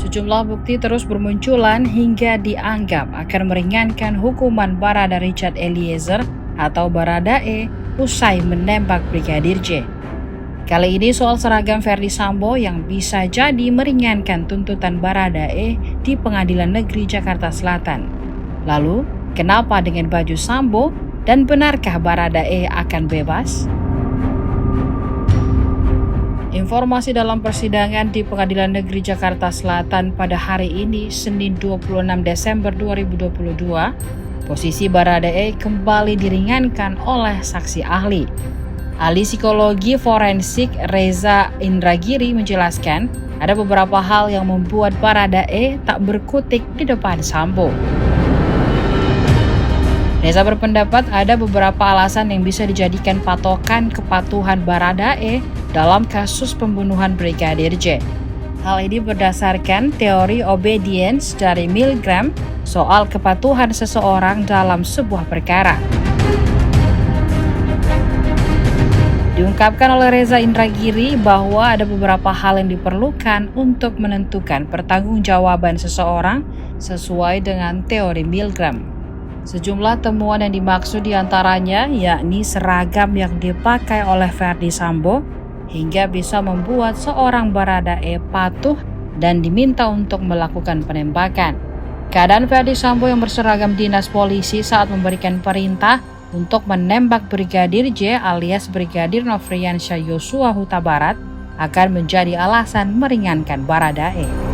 Sejumlah bukti terus bermunculan hingga dianggap akan meringankan hukuman Barada Richard Eliezer atau Baradae usai menembak Brigadir J. Kali ini soal seragam Verdi Sambo yang bisa jadi meringankan tuntutan Baradae di Pengadilan Negeri Jakarta Selatan. Lalu, kenapa dengan baju Sambo dan benarkah Baradae akan bebas? Informasi dalam persidangan di Pengadilan Negeri Jakarta Selatan pada hari ini, Senin 26 Desember 2022, posisi Baradae kembali diringankan oleh saksi ahli. Ahli psikologi forensik Reza Indragiri menjelaskan ada beberapa hal yang membuat Baradae tak berkutik di depan Sambo. Reza berpendapat ada beberapa alasan yang bisa dijadikan patokan kepatuhan Baradae dalam kasus pembunuhan Brigadir J. Hal ini berdasarkan teori obedience dari Milgram soal kepatuhan seseorang dalam sebuah perkara. Diungkapkan oleh Reza Indragiri bahwa ada beberapa hal yang diperlukan untuk menentukan pertanggungjawaban seseorang sesuai dengan teori Milgram. Sejumlah temuan yang dimaksud diantaranya yakni seragam yang dipakai oleh Verdi Sambo hingga bisa membuat seorang Baradae patuh dan diminta untuk melakukan penembakan. Keadaan Verdi Sambo yang berseragam dinas polisi saat memberikan perintah untuk menembak Brigadir J alias Brigadir Nofriansyah Yosua Huta Barat akan menjadi alasan meringankan Baradae.